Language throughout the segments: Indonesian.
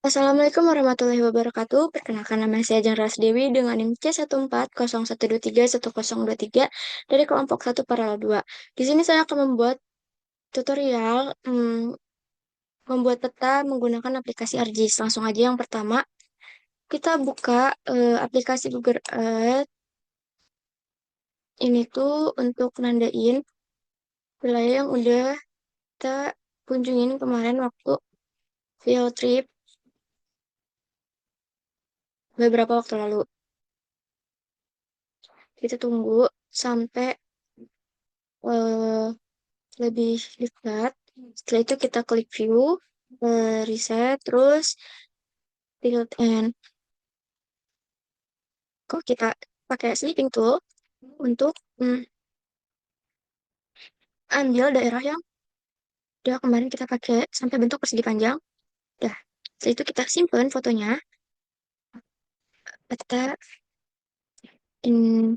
Assalamualaikum warahmatullahi wabarakatuh. Perkenalkan nama saya Ras Dewi dengan NIM C1401231023 dari kelompok 1 paralel 2. Di sini saya akan membuat tutorial membuat peta menggunakan aplikasi ArcGIS. Langsung aja yang pertama, kita buka aplikasi Google Earth. Ini tuh untuk nandain wilayah yang udah kita kunjungin kemarin waktu field trip beberapa waktu lalu. Kita tunggu sampai eh, lebih dekat. Setelah itu kita klik view, reset, terus build and kok kita pakai sleeping tool untuk ambil daerah yang udah kemarin kita pakai sampai bentuk persegi panjang. Dah. Setelah itu kita simpan fotonya. Kita index.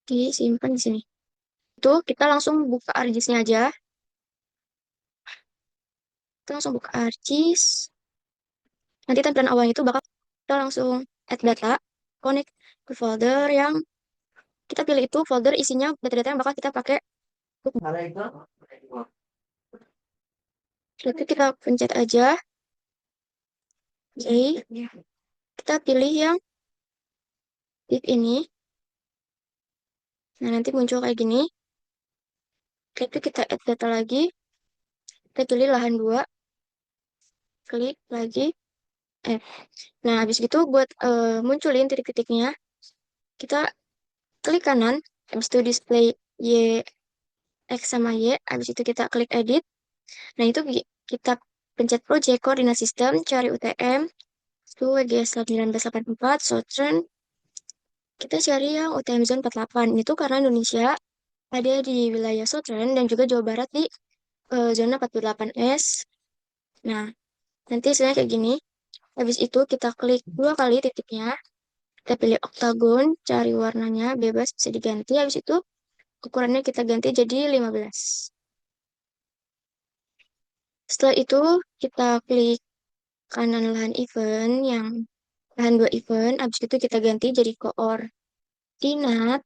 Disimpan di sini. Itu kita langsung buka ArcGIS-nya aja. Kita langsung buka ArcGIS. Nanti tampilan awalnya itu bakal kita langsung add data, connect ke folder yang kita pilih itu folder isinya data-data yang bakal kita pakai. Berarti kita pencet aja. Oke. Kita pilih yang tip ini. Nah, nanti muncul kayak gini. Setelah itu kita add data lagi. Kita pilih lahan 2. Klik lagi. Nah, habis gitu buat munculin titik-titiknya, kita klik kanan. Habis itu display Y, X sama Y. Habis itu kita klik edit. Nah, itu kita pencet project koordinat sistem, cari UTM, itu WGS 1984, Southern. Kita cari yang UTM Zone 48. Itu karena Indonesia ada di wilayah Southern dan juga Jawa Barat di zona 48S. Nah, nanti hasilnya kayak gini. Habis itu kita klik 2 kali titiknya. Kita pilih oktagon, cari warnanya, bebas bisa diganti. Habis itu ukurannya kita ganti jadi 15. Setelah itu kita klik kanan lahan event yang lahan 2 event. Habis itu kita ganti jadi koordinat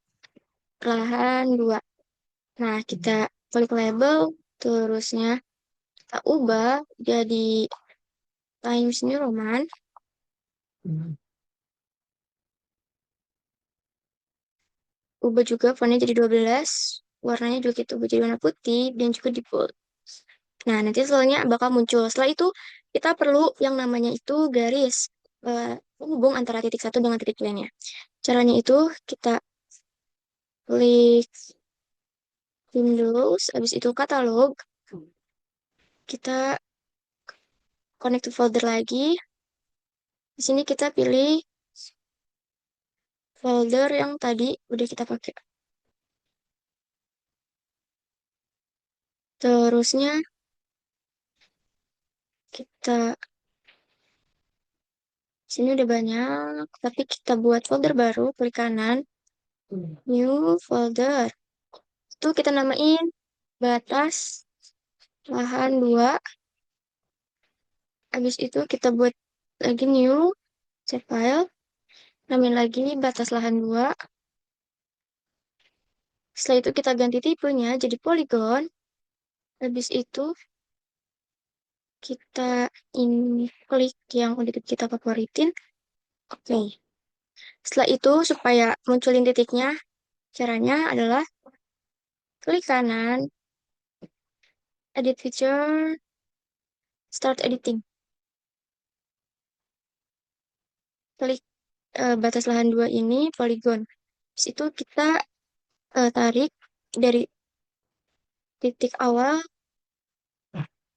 lahan 2. Nah, kita klik label, terusnya kita ubah jadi Times New Roman. Ubah juga fontnya jadi 12. Warnanya juga kita ubah jadi warna putih dan juga di bold. Nah, nanti setelahnya bakal muncul. Setelah itu, kita perlu yang namanya itu garis penghubung antara titik satu dengan titik lainnya. Caranya itu kita klik Windows, habis itu katalog. Kita connect to folder lagi. Di sini kita pilih folder yang tadi udah kita pakai. Terusnya kita sini udah banyak, tapi kita buat folder baru, klik kanan, new folder. Itu kita namain batas lahan 2. Habis itu kita buat lagi new, save file, namain lagi batas lahan 2. Setelah itu kita ganti tipenya jadi polygon. Habis itu kita ini klik yang udah kita favoritin. Oke. Setelah itu supaya munculin titiknya, caranya adalah klik kanan, edit feature, start editing. Klik batas lahan 2 ini polygon. Habis itu kita tarik dari titik awal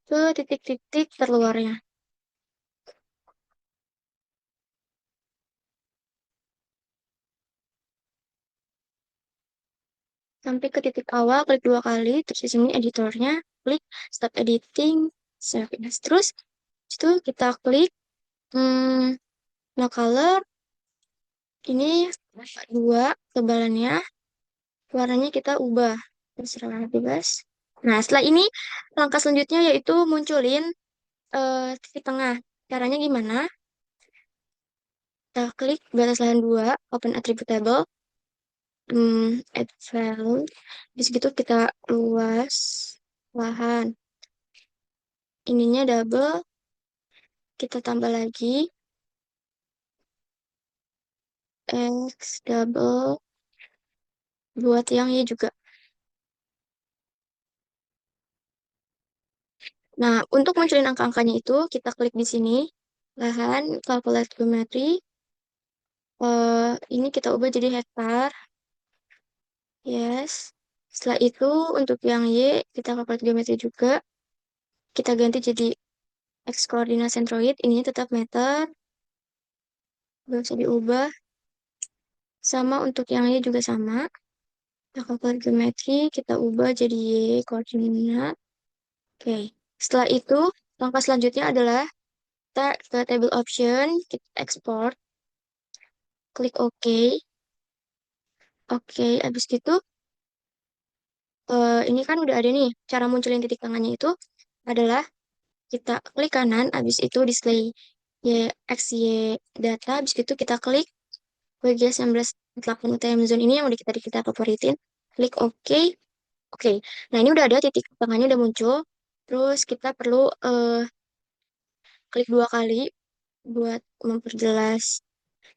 ke titik-titik terluarnya. Sampai ke titik awal, klik 2 kali, terus di sini editornya, klik start editing, save as. Terus itu kita klik no color, ini 2 kebalannya, warnanya kita ubah, terserah bebas. Nah, setelah ini langkah selanjutnya yaitu munculin titik tengah. Caranya gimana? Kita klik batas lahan 2, open attribute table, add value. Di situ kita luas lahan. Ininya double, kita tambah lagi X double buat yang Y juga. Nah, untuk munculin angka-angkanya itu, kita klik di sini, lahan, calculate geometry. Ini kita ubah jadi hektar. Yes. Setelah itu, untuk yang Y, kita calculate geometry juga. Kita ganti jadi X koordinat sentroid. Ininya tetap meter. Gak usah diubah. Sama untuk yang Y juga sama. Kita calculate geometry, kita ubah jadi Y koordinat. Oke. Setelah itu, langkah selanjutnya adalah kita ke table option, kita export, klik OK. Oke, habis gitu, ini kan udah ada nih, cara munculin titik tengahnya itu adalah kita klik kanan, habis itu display Y, X, Y data, habis itu kita klik WG 1948 UTM zone ini yang udah kita favoritin, klik OK. Oke, nah ini udah ada titik tengahnya udah muncul, terus kita perlu klik dua kali buat memperjelas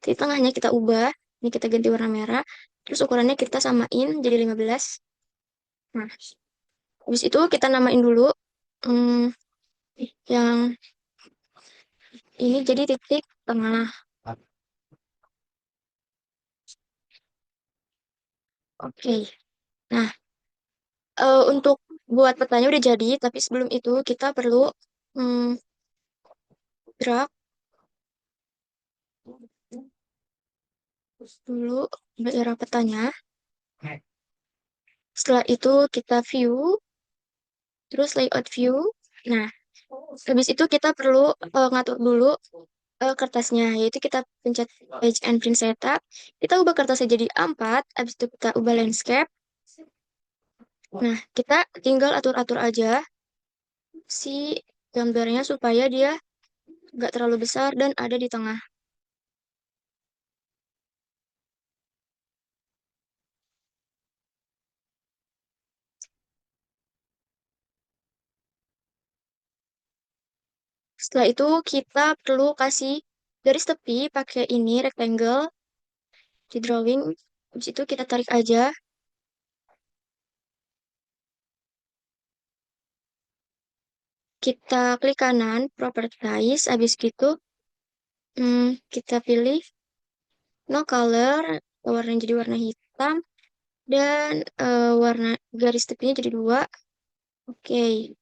titik tengahnya kita ubah, ini kita ganti warna merah, terus ukurannya kita samain jadi 15. Nah, habis itu kita namain dulu hmm, yang ini jadi titik tengah. Oke. Nah, untuk buat petanya udah jadi, tapi sebelum itu kita perlu hmm, drag dulu daerah petanya. Setelah itu kita view, terus layout view. Nah, habis itu kita perlu ngatur dulu kertasnya, yaitu kita pencet page and print setup. Kita ubah kertasnya jadi A4, habis itu kita ubah landscape. Nah, kita tinggal atur-atur aja si gambarnya supaya dia nggak terlalu besar dan ada di tengah. Setelah itu kita perlu kasih garis tepi pakai ini rectangle di drawing. Habis itu kita tarik aja. Kita klik kanan, properties. Habis gitu kita pilih no color, warnanya jadi warna hitam. Dan warna garis tepinya jadi 2. Oke.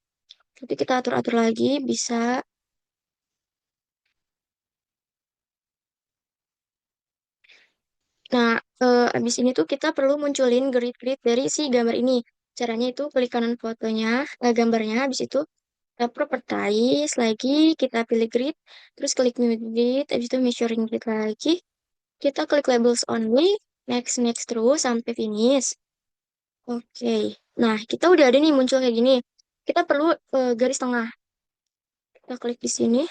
Tapi kita atur-atur lagi, bisa. Nah, abis ini tuh kita perlu munculin grid-grid dari si gambar ini. Caranya itu klik kanan fotonya, gambarnya, habis itu kita properties lagi, kita pilih grid, terus klik new grid, habis itu measuring grid lagi, kita klik labels only, next, next terus sampai finish. Oke, nah kita udah ada nih muncul kayak gini. Kita perlu garis tengah. Kita klik di sini.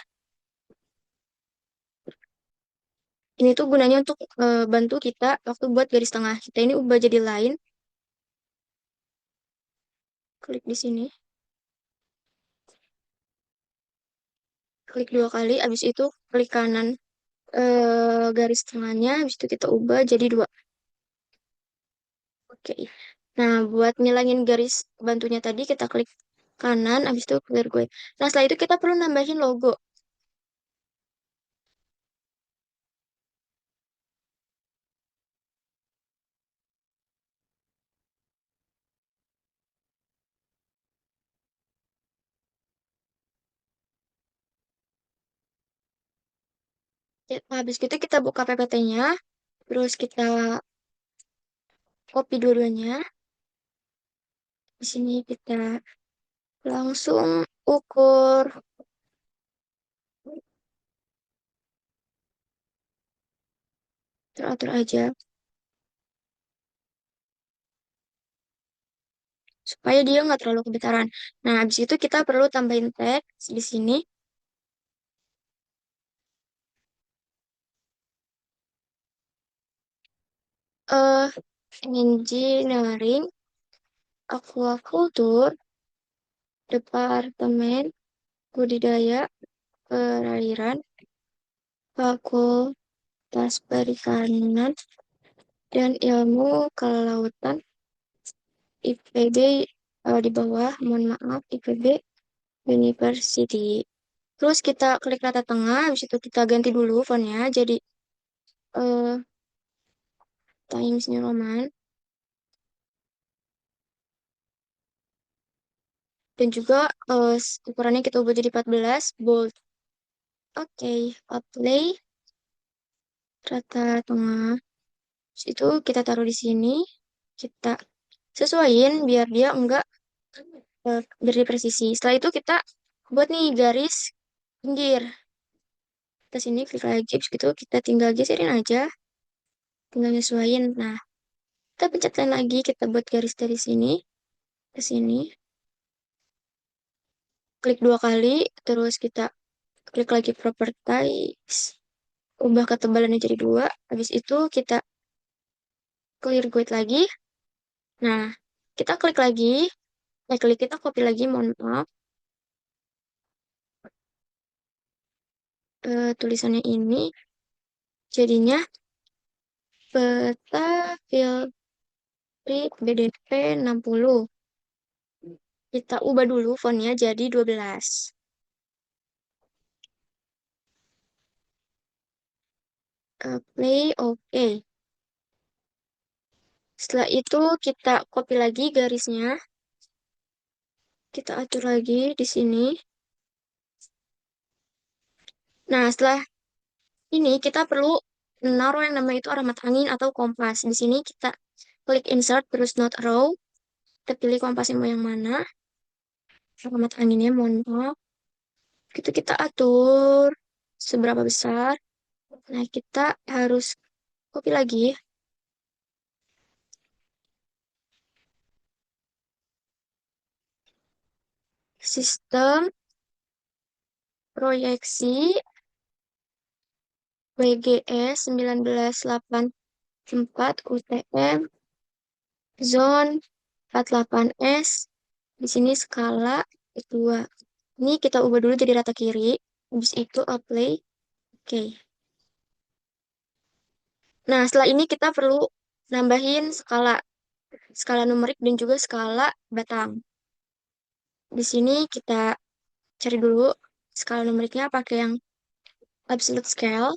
Ini tuh gunanya untuk bantu kita waktu buat garis tengah. Kita ini ubah jadi line, klik di sini. Klik 2 kali, habis itu klik kanan garis tengahnya, habis itu kita ubah jadi 2. Oke. Nah, buat ngilangin garis bantunya tadi, kita klik kanan, habis itu clear gue. Nah, setelah itu kita perlu nambahin logo. Ya, habis itu kita buka PPT-nya, terus kita copy dua-duanya. Di sini kita langsung ukur, teratur aja supaya dia nggak terlalu kebentaran. Nah, habis itu kita perlu tambahin teks di sini. eh Engineering Aquaculture Departemen Budidaya Perairan Fakultas Perikanan dan Ilmu Kelautan IPB, di bawah, mohon maaf, IPB University. Terus kita klik rata tengah, habis itu kita ganti dulu fontnya jadi eh, Times New Roman, dan juga ukurannya kita ubah jadi 14 bold. Oke, apply rata tengah. Terus itu kita taruh di sini, kita sesuaiin biar dia enggak beri presisi. Setelah itu kita buat nih garis pinggir. Kita sini klik lagi, terus gitu kita tinggal geserin aja, tinggal nyesuaiin. Nah, kita pencet lagi, kita buat garis dari sini ke sini, klik 2 kali, terus kita klik lagi properties, ubah ketebalannya jadi 2. Habis itu kita clear guide lagi. Nah, kita klik lagi, klik kita copy lagi, mohon maaf, tulisannya ini jadinya peta filtri BDP 60. Kita ubah dulu fontnya jadi 12. Play, oke. Setelah itu kita copy lagi garisnya. Kita atur lagi di sini. Nah, setelah ini kita perlu naruh yang namanya itu alamat angin atau kompas. Di sini kita klik insert terus not row. Kita pilih kompasnya mau yang mana. Alamat anginnya mohon maaf. Itu kita atur seberapa besar. Nah, kita harus copy lagi sistem proyeksi WGS 1984 UTM zone 48S. Di sini skala kedua. Ini kita ubah dulu jadi rata kiri. Habis itu apply. Oke. Nah, setelah ini kita perlu nambahin skala. Skala numerik dan juga skala batang. Di sini kita cari dulu skala numeriknya pakai yang absolute scale.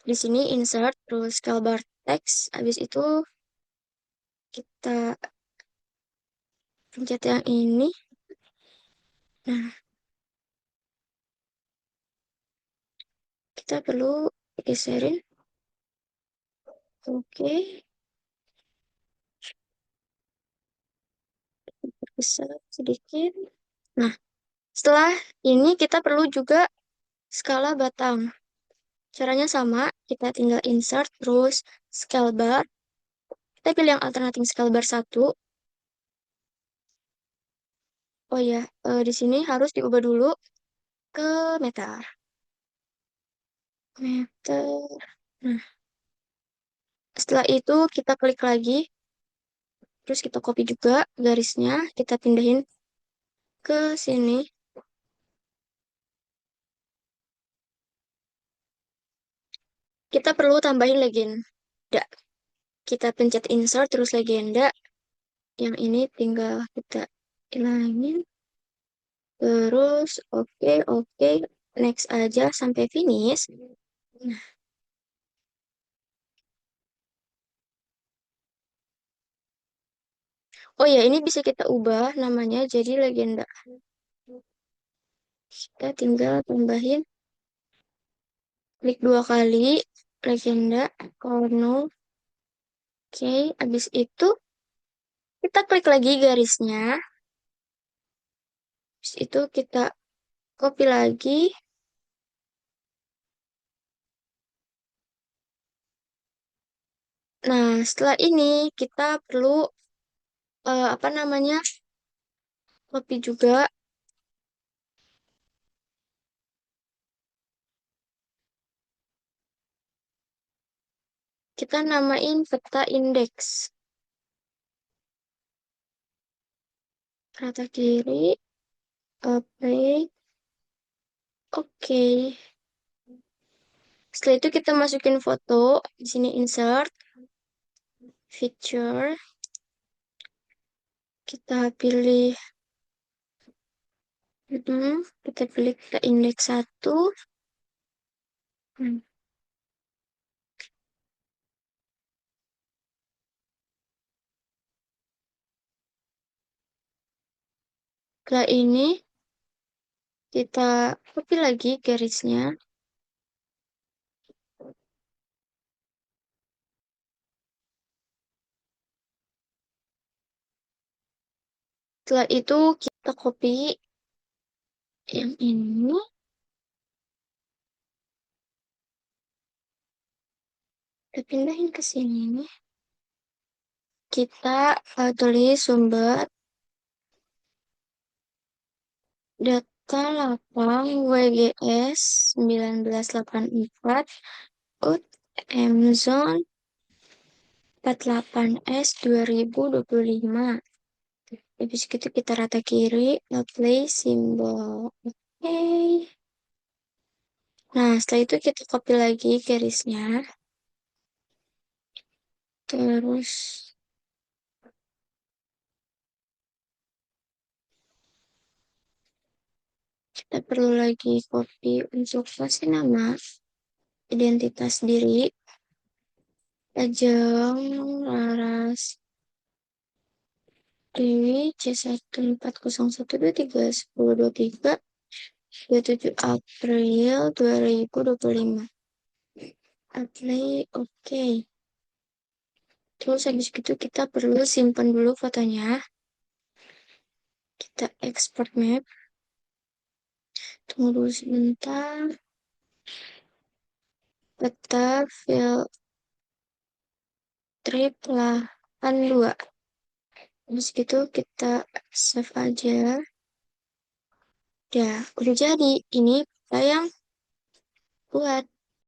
Di sini insert, terus scale bar text. Habis itu kita pencet yang ini. Nah, kita perlu geserin. Oke, besar sedikit. Nah, setelah ini kita perlu juga skala batang. Caranya sama, kita tinggal insert, terus scale bar. Kita pilih yang alternating scale bar 1. Oh ya, di sini harus diubah dulu ke meter. Meter. Nah, setelah itu kita klik lagi, terus kita copy juga garisnya, kita pindahin ke sini. Kita perlu tambahin legenda. Kita pencet insert, terus legenda. Yang ini tinggal kita hilangin. Terus, oke, oke. Next aja sampai finish. Nah, oh ya, ini bisa kita ubah namanya jadi legenda. Kita tinggal tambahin, klik 2 kali, legenda, Cornell. Oke, habis itu kita klik lagi garisnya. Habis itu kita copy lagi. Nah, setelah ini kita perlu apa namanya, copy juga. Kita namain peta indeks. Rata kiri, play. Oke. Setelah itu kita masukin foto. Di sini insert, feature. Kita pilih, kita pilih peta indeks 1. Hmm. Setelah ini, kita copy lagi garisnya. Setelah itu, kita copy yang ini. Kita pindahin ke sini. Kita tulis sumber data lapang WGS 1984 ut Amazon 48S 2025. Habis itu kita rata kiri, apply simbol. Oke. Nah, setelah itu kita copy lagi garisnya. Terus kita perlu lagi copy untuk kasih nama identitas diri. Ajeng Laras Dewi C1401231023 27 April 2025. Apply, oke. Terus habis itu kita perlu simpan dulu fotonya. Kita export map. Tunggu dulu sebentar. Peta file trip 82. Habis itu kita save aja. Ya, udah jadi. Ini peta yang buat.